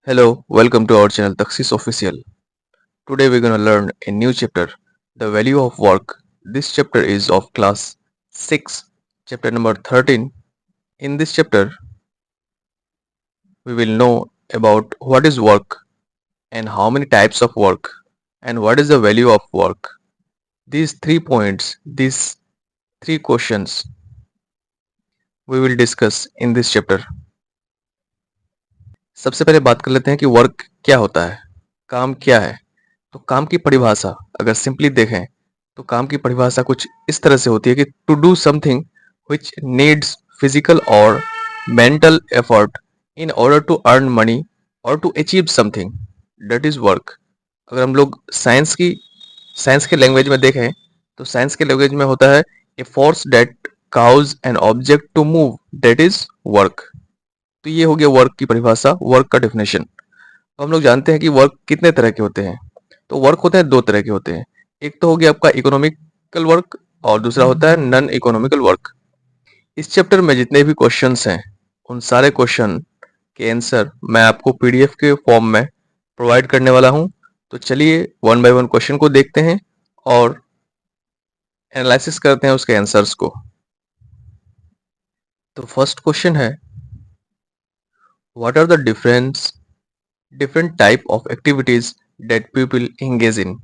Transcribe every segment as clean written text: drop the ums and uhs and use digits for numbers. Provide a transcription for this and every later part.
Hello, welcome to our channel Taxis Official. Today we're gonna learn a new chapter, The Value of Work. This chapter is of class 6, chapter number 13. In this chapter, we will know about what is work and how many types of work and what is the value of work. These 3 points, these 3 questions we will discuss in this chapter. सबसे पहले बात कर लेते हैं कि work क्या होता है, काम क्या है। तो काम की परिभाषा अगर सिंपली देखें तो काम की परिभाषा कुछ इस तरह से होती है कि to do something which needs physical और mental effort in order to earn money और to achieve something, that is work. अगर हम लोग साइंस के लैंग्वेज में देखें तो साइंस के लैंग्वेज में होता है a force that causes an object to move, that is work. तो ये हो गया वर्क की परिभाषा, वर्क का डेफिनेशन। तो हम लोग जानते हैं कि वर्क कितने तरह के होते हैं। तो वर्क होते हैं 2 तरह के होते हैं। एक तो हो गया आपका इकोनॉमिकल वर्क और दूसरा होता है नॉन इकोनॉमिकल वर्क। इस चैप्टर में जितने भी क्वेश्चंस हैं उन सारे क्वेश्चन के आंसर मैं आपको पीडीएफ के फॉर्म में प्रोवाइड करने वाला हूं। तो चलिए वन बाय वन क्वेश्चन को देखते हैं और एनालिसिस करते हैं उसके आंसर्स को। तो फर्स्ट क्वेश्चन है, what are the different type of activities that people engage in.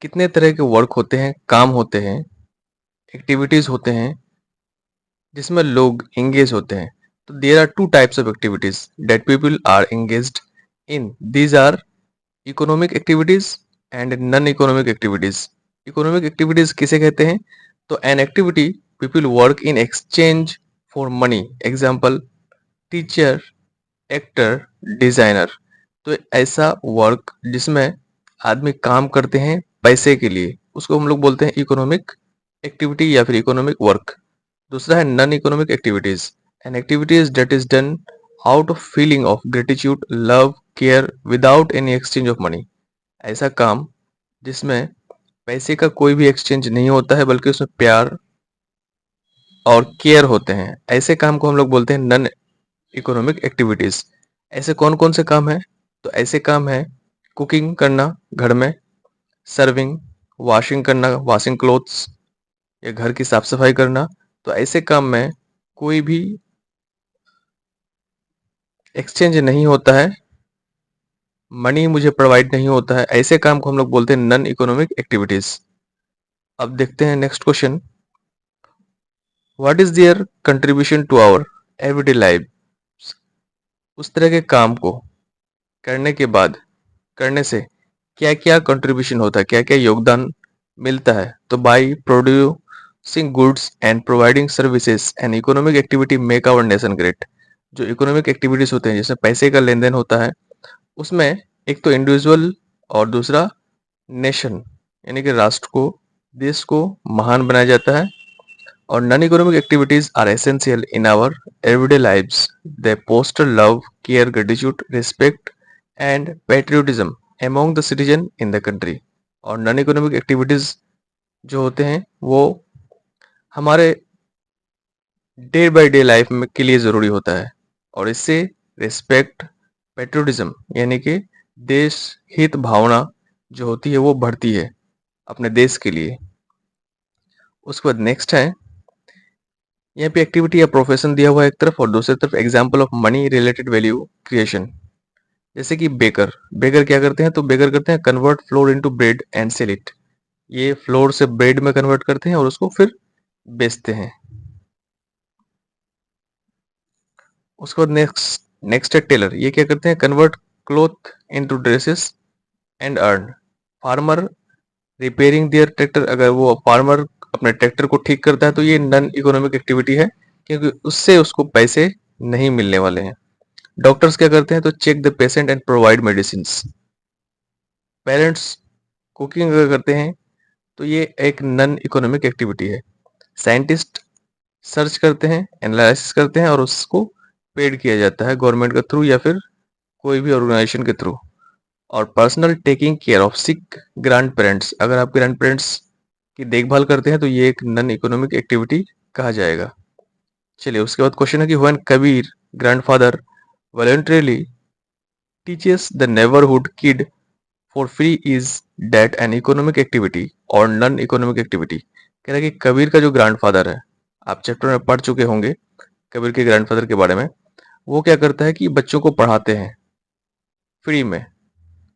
कितने तरह के वर्क होते हैं, काम होते हैं, एक्टिविटीज होते हैं जिसमें लोग एंगेज होते हैं। तो there are 2 types of activities that people are engaged in. These are economic activities and non economic activities. Economic activities किसे कहते हैं? तो an activity people work in exchange for money, example teacher, actor, designer. तो ऐसा work जिसमें आदमी काम करते हैं पैसे के लिए, उसको हम लोग बोलते हैं इकोनॉमिक एक्टिविटी या फिर इकोनॉमिक वर्क। दूसरा है non economic activities, an activities that is done out of feeling of gratitude, love, care without any exchange of money. ऐसा काम जिसमें पैसे का कोई भी एक्सचेंज नहीं होता है बल्कि उसमें प्यार और केयर होते हैं। ऐसे काम को हम लोग बोलते हैं नॉन इकोनॉमिक एक्टिविटीज। ऐसे कौन कौन से काम है? तो ऐसे काम है कुकिंग करना घर में, सर्विंग, वॉशिंग करना, वॉशिंग क्लोथ्स या घर की साफ सफाई करना। तो ऐसे काम में कोई भी एक्सचेंज नहीं होता है, मनी मुझे प्रोवाइड नहीं होता है। ऐसे काम को हम लोग बोलते हैं नॉन इकोनॉमिक एक्टिविटीज। अब देखते हैं next question, what is their contribution to our everyday life. उस तरह के काम को करने के बाद, करने से क्या क्या कंट्रीब्यूशन होता है, क्या क्या योगदान मिलता है। तो by producing goods and providing services and economic activity make our nation great. जो इकोनॉमिक एक्टिविटीज होते हैं जिसमें पैसे का लेन देन होता है, उसमें एक तो इंडिविजुअल और दूसरा नेशन यानी कि राष्ट्र को, देश को महान बनाया जाता है। और non economic activities are essential in our everyday lives, they foster love, care, gratitude, respect and patriotism among the citizen in the country। और नॉन इकोनॉमिक एक्टिविटीज जो होते हैं वो हमारे डे बाय डे लाइफ में के लिए ज़रूरी होता है और इससे रिस्पेक्ट, पेट्रियोटिज्म यानी कि देश हित भावना जो होती है वो बढ़ती है अपने देश के लिए। उसके बाद नेक्स्ट है, यहाँ पे एक्टिविटी या प्रोफेशन दिया हुआ है एक तरफ और दूसरी तरफ example of money related value creation. जैसे कि बेकर, बेकर क्या करते हैं? तो बेकर करते हैं convert flour into bread and sell it. ये फ्लोर से ब्रेड में कन्वर्ट करते हैं और उसको फिर बेचते हैं। उसके बाद नेक्स्ट नेक्स्ट है टेलर, ये क्या करते हैं? Convert cloth into dresses and earn. Farmer repairing their tractor, अगर वो फार्मर अपने ट्रैक्टर को ठीक करता है तो ये नॉन इकोनॉमिक एक्टिविटी है क्योंकि उससे उसको पैसे नहीं मिलने वाले हैं। डॉक्टर्स क्या करते हैं? तो check the patient and provide medicine. Parents cooking अगर करते हैं तो ये एक नॉन इकोनॉमिक एक्टिविटी है। साइंटिस्ट सर्च करते हैं, एनालिसिस करते हैं और उसको पेड किया जाता है गवर्नमेंट के थ्रू या फिर कोई भी ऑर्गेनाइजेशन के थ्रू। और personal taking care of sick grand parents, अगर आप ग्रैंड पेरेंट्स की देखभाल करते हैं तो ये एक नॉन इकोनॉमिक एक्टिविटी कहा जाएगा। चलिए उसके बाद क्वेश्चन है कि when Kabir grandfather voluntarily teaches the neighborhood kid for free is that an economic activity or non economic activity। कह रहा है कि कबीर का जो ग्रैंडफादर है, आप चैप्टर में पढ़ चुके होंगे कबीर के ग्रैंडफादर के बारे में। वो क्या करता है कि बच्चों को पढ़ाते हैं फ्री में।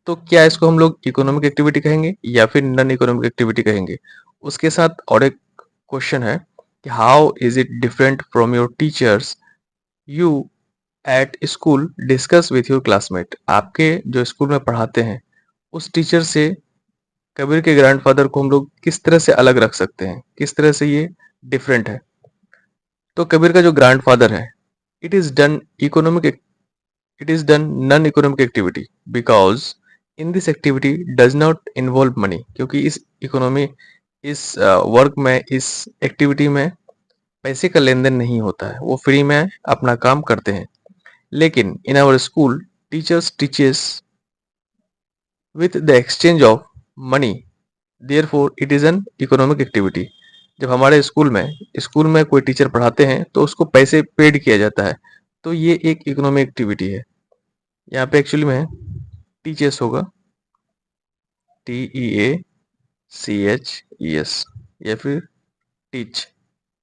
तो क्या इसको हम लोग इकोनॉमिक एक्टिविटी कहेंगे या फिर नॉन इकोनॉमिक एक्टिविटी कहेंगे? उसके साथ और एक क्वेश्चन है कि how is it different from your teachers you at school discuss with your classmate. आपके जो स्कूल में पढ़ाते हैं उस टीचर से कबीर के ग्रैंडफादर को हम लोग किस तरह से अलग रख सकते हैं, किस तरह से ये डिफरेंट है? तो कबीर का जो ग्रैंडफादर है, it is done economic it is done non-economic activity because in this activity does not involve money। क्योंकि इस वर्क में, इस एक्टिविटी में पैसे का लेन देन नहीं होता है, वो फ्री में अपना काम करते हैं। लेकिन in our school teachers teaches with the exchange of money, therefore it is an economic activity. जब हमारे स्कूल में कोई टीचर पढ़ाते हैं तो उसको पैसे पेड किया जाता है, तो ये एक इकोनॉमिक एक्टिविटी है। यहाँ पे एक्चुअली में टीचर्स होगा, TEACHES, या फिर टीच।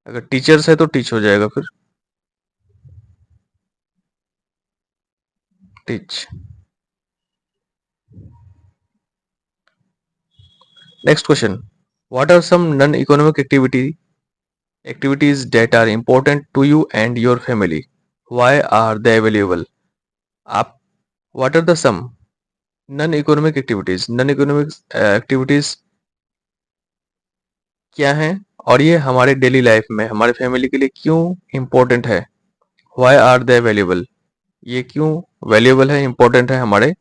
अगर टीचर्स है तो टीच हो जाएगा, फिर teach. Next question, what are some non economic activities that are important to you and your family, why are they available? आप what are the some non economic activities क्या हैं और ये हमारे डेली लाइफ में, हमारे फैमिली के लिए क्यों इम्पोर्टेंट है? वाई आर दे वैल्यूएबल, ये क्यों वैल्यूएबल है, इम्पोर्टेंट है हमारे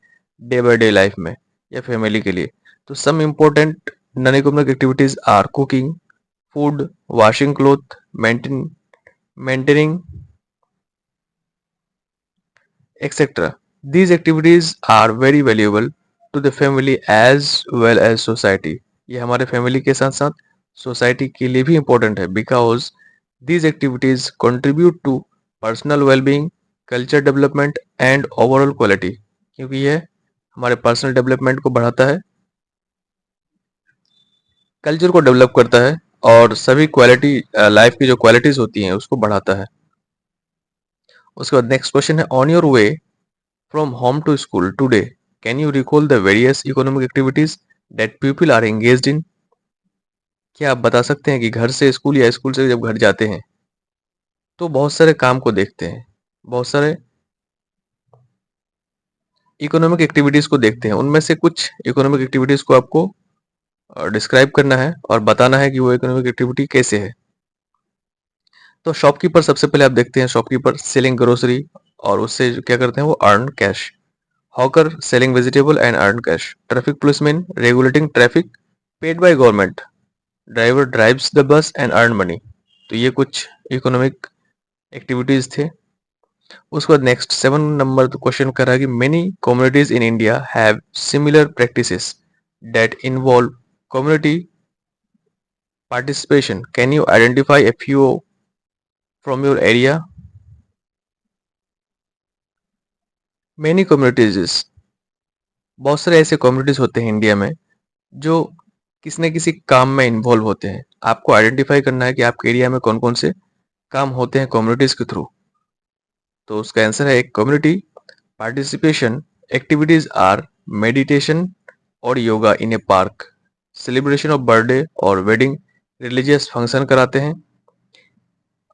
डे बाय डे लाइफ में या फैमिली के लिए? तो some important non economic activities are cooking, food, washing cloth, maintaining etcetera. These activities are very valuable to the family as well as society। ये हमारे फैमिली के साथ साथ सोसाइटी के लिए भी इम्पोर्टेंट है, because these activities contribute to personal well-being, culture development and overall quality। क्योंकि ये हमारे पर्सनल डेवलपमेंट को बढ़ाता है, कल्चर को डेवलप करता है और सभी क्वालिटी लाइफ की जो क्वालिटीज होती हैं उसको बढ़ाता है। उसके बाद नेक्स्ट क्वेश्चन है, on your way from home to school today, can you recall the various economic activities that people are engaged in? क्या आप बता सकते हैं कि घर से स्कूल या स्कूल से जब घर जाते हैं तो बहुत सारे काम को देखते हैं, बहुत सारे इकोनॉमिक एक्टिविटीज को देखते हैं, उनमें से कुछ इकोनॉमिक एक्टिविटीज को आपको डिस्क्राइब करना है और बताना है कि वो इकोनॉमिक एक्टिविटी कैसे है। तो शॉपकीपर, सबसे पहले आप देखते हैं शॉपकीपर सेलिंग ग्रोसरी और उससे क्या करते हैं वो earn cash. Hawker selling vegetable and earn cash. Traffic policeman regulating traffic paid by government. Driver drives the bus and earn money. तो ये कुछ इकोनॉमिक एक्टिविटीज थे। उसके बाद नेक्स्ट 7 नंबर क्वेश्चन कर रहा है कि many communities in India have similar practices that involve community participation, can you identify a few from your area? Many communities, बहुत सारे ऐसे कम्युनिटीज होते हैं इंडिया में जो किसी न किसी काम में इन्वॉल्व होते हैं। आपको आइडेंटिफाई करना है कि आपके एरिया में कौन कौन से काम होते हैं कम्युनिटीज के थ्रू। तो उसका आंसर है एक community participation activities are meditation और yoga in a park, celebration of birthday और वेडिंग, रिलीजियस फंक्शन कराते हैं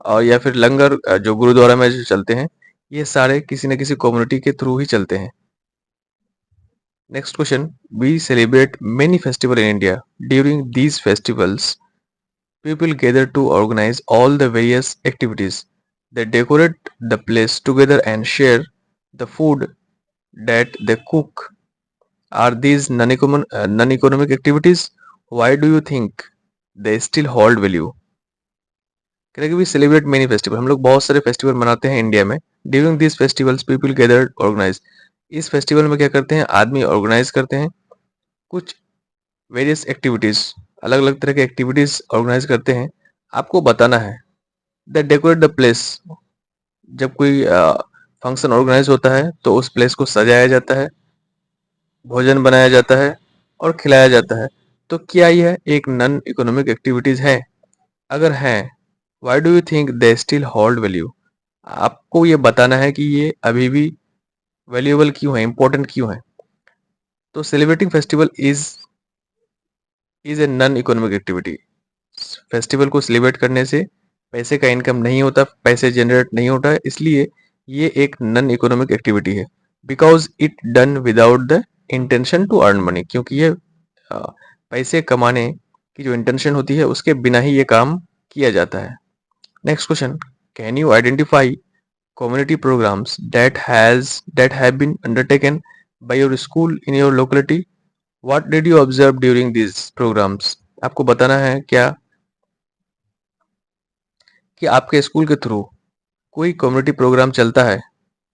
और या फिर लंगर जो गुरुद्वारा में जो चलते हैं, ये सारे किसी न किसी कम्युनिटी के थ्रू ही चलते हैं। Next question, we celebrate many festival in India. During these festivals people gather to organize all the various activities. They decorate the place together and share the food that they cook. Are these non-economic activities? Why do you think they still hold value? करेंगे भी celebrate many festival, हम लोग बहुत सारे festival मनाते हैं India में। During this festivals people gather organise, इस फेस्टिवल में क्या करते हैं आदमी ऑर्गेनाइज करते हैं कुछ वेरियस एक्टिविटीज, अलग अलग तरह के एक्टिविटीज ऑर्गेनाइज करते हैं। आपको बताना है द डेकोरेट द प्लेस, जब कोई फंक्शन ऑर्गेनाइज होता है तो उस प्लेस को सजाया जाता है, भोजन बनाया जाता है और खिलाया जाता है। तो क्या यह एक नॉन इकोनॉमिक एक्टिविटीज है? अगर है, why do you think they still hold value? आपको ये बताना है कि ये अभी भी वैल्यूएबल क्यों है, इंपॉर्टेंट क्यों है। तो celebrating festival is a non economic activity. Festival को सेलिब्रेट करने से पैसे का इनकम नहीं होता, पैसे जनरेट नहीं होता है, इसलिए ये एक नॉन इकोनॉमिक एक्टिविटी है। Because it done without the intention to earn money, क्योंकि ये पैसे कमाने की जो इंटेंशन होती है उसके बिना ही ये काम किया जाता है। Next question, can you identify community programs that have been undertaken by your school in your locality? What did you observe during these programs? आपको बताना है क्या कि आपके स्कूल के थ्रू कोई कम्युनिटी प्रोग्राम चलता है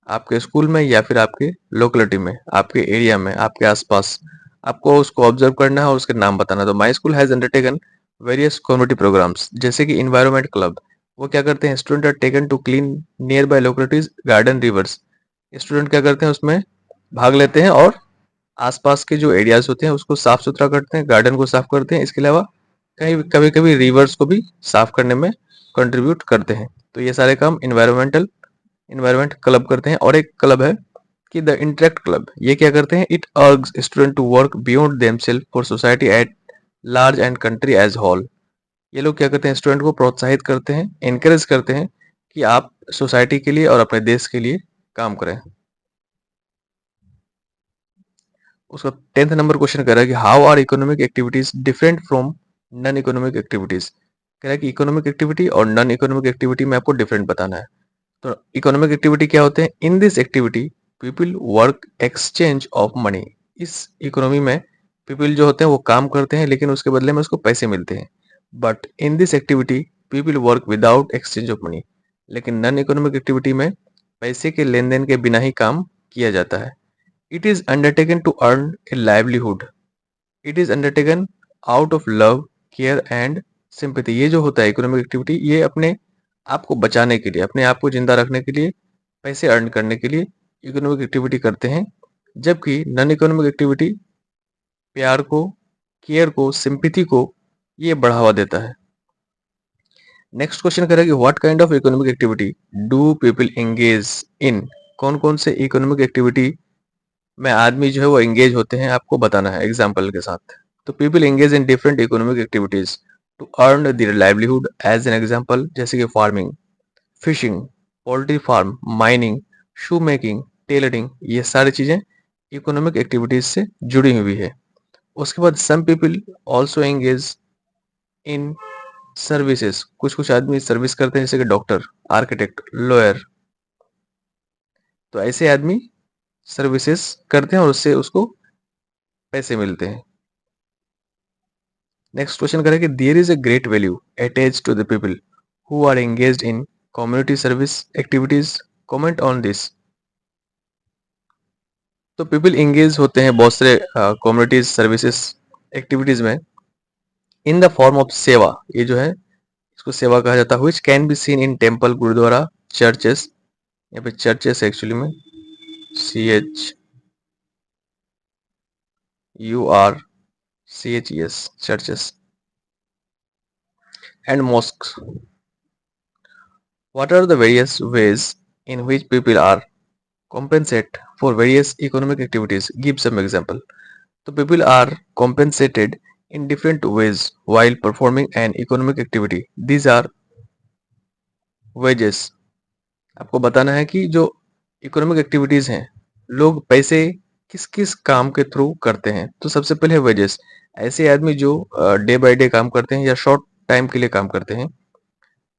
आपके स्कूल में या फिर आपके लोकेलिटी में, आपके एरिया में, आपके आसपास। आपको उसको ऑब्जर्व करना है और उसके नाम बताना है। तो my school has undertaken various community programs, जैसे कि इन्वायरमेंट क्लब। वो क्या करते हैं, student are taken to clean nearby localities garden rivers. Student क्या करते हैं, उसमें भाग लेते हैं और आसपास के जो एरियाज होते हैं उसको साफ सुथरा करते हैं, गार्डन को साफ करते हैं। इसके अलावा कहीं कभी कभी रिवर्स को भी साफ करने में कंट्रीब्यूट करते हैं। तो ये सारे काम इन्वायरमेंट क्लब करते हैं। और एक क्लब है कि द इंटरेक्ट क्लब। ये क्या करते हैं, it urges student to work beyond themselves for society at large and country as whole. ये लोग क्या करते हैं, स्टूडेंट को प्रोत्साहित करते हैं, एनकरेज करते हैं कि आप सोसाइटी के लिए और अपने देश के लिए काम करें। उसका 10th नंबर क्वेश्चन कह रहा है कि how are economic activities different from non economic activities. कह रहा है कि इकोनॉमिक एक्टिविटी और नॉन इकोनॉमिक एक्टिविटी में आपको डिफरेंट बताना है। तो इकोनॉमिक एक्टिविटी क्या होते हैं, in this activity people work exchange of money. इस इकोनॉमी में पीपल जो होते हैं वो काम करते हैं लेकिन उसके बदले में उसको पैसे मिलते हैं। But in this activity people work without exchange of money. लेकिन नॉन इकोनॉमिक एक्टिविटी में पैसे के लेन देन के बिना ही काम किया जाता है। It is undertaken to earn a livelihood. It is undertaken out of love, care and sympathy. ये जो होता है इकोनॉमिक एक्टिविटी, ये अपने आप को बचाने के लिए, अपने आप को जिंदा रखने के लिए, पैसे अर्न करने के लिए इकोनॉमिक एक्टिविटी करते हैं। जबकि नॉन इकोनॉमिक एक्टिविटी प्यार को, केयर को, सिंपैथी को ये बढ़ावा देता है। नेक्स्ट क्वेश्चन करेंगे, what kind of economic activity do people engage इन। कौन कौन से इकोनॉमिक एक्टिविटी में आदमी जो है वो एंगेज होते हैं, आपको बताना है एग्जाम्पल के साथ। तो people engage in different economic activities to earn their livelihood. As an example, जैसे कि farming, fishing, poultry farm, mining, shoe making, tailoring, ये सारी चीजें इकोनॉमिक एक्टिविटीज से जुड़ी हुई है। उसके बाद some people also engage in services. कुछ कुछ आदमी सर्विस करते हैं, जैसे कि डॉक्टर, आर्किटेक्ट, लॉयर। तो ऐसे आदमी सर्विसेज करते हैं और उससे उसको पैसे मिलते हैं। नेक्स्ट क्वेश्चन करें कि there is a great value attached to the people who are engaged in community service activities. Comment on this. तो पीपल एंगेज होते हैं बहुत सारे कम्युनिटी सर्विसेज एक्टिविटीज में इन द फॉर्म ऑफ सेवा। ये जो है इसको सेवा कहा जाता है, which can be seen in temple, gurdwara, churches. यहाँ पे चर्चेस एक्चुअली में CHURCHES, churches and mosques. What are the various ways in which people are compensate for various economic activities? Give some example. So people are compensated in different ways while performing an economic activity. These are wages. आपको बताना है कि जो economic activities हैं, लोग पैसे किस किस काम के थ्रू करते हैं। तो सबसे पहले है वेजेस। ऐसे आदमी जो डे बाय डे काम करते हैं या शॉर्ट टाइम के लिए काम करते हैं,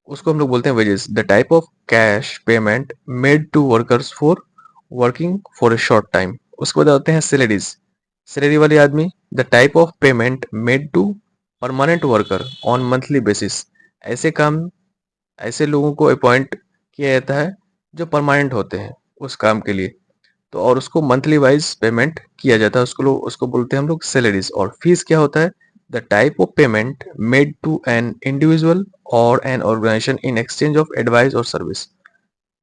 उसको हम लोग बोलते हैं wages. The type of cash payment made to workers for working for a short time. उसके बाद आते हैं सैलरीज। सैलरी वाले आदमी, the type of payment made to permanent worker on monthly basis. ऐसे काम, ऐसे लोगों को अपॉइंट किया जाता है जो परमानेंट होते हैं उस काम के लिए, तो और उसको मंथली वाइज पेमेंट किया जाता है। उसको बोलते हैं हम लोग सैलरीज। और फीस क्या होता है, the type of payment made to an individual और an organisation in exchange of advice और सर्विस।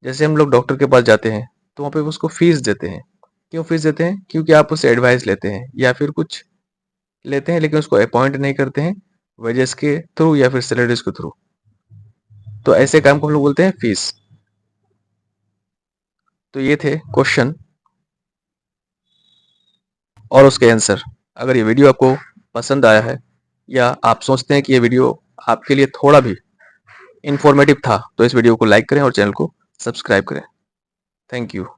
जैसे हम लोग डॉक्टर के पास जाते हैं तो वहाँ पे उसको फीस देते हैं। क्यों फीस देते हैं? क्योंकि आप उससे एडवाइस लेते हैं या फिर कुछ लेते हैं, लेकिन उसको अपॉइंट नहीं करते हैं वेजेस के थ्रू या फिर सैलरीज के थ्रू। तो ऐसे काम को हम लोग बोलते हैं फीस। तो ये थे क्वेश्चन और उसके आंसर। अगर ये वीडियो आपको पसंद आया है या आप सोचते हैं कि ये वीडियो आपके लिए थोड़ा भी इंफॉर्मेटिव था, तो इस वीडियो को लाइक करें और चैनल को सब्सक्राइब करें। Thank you.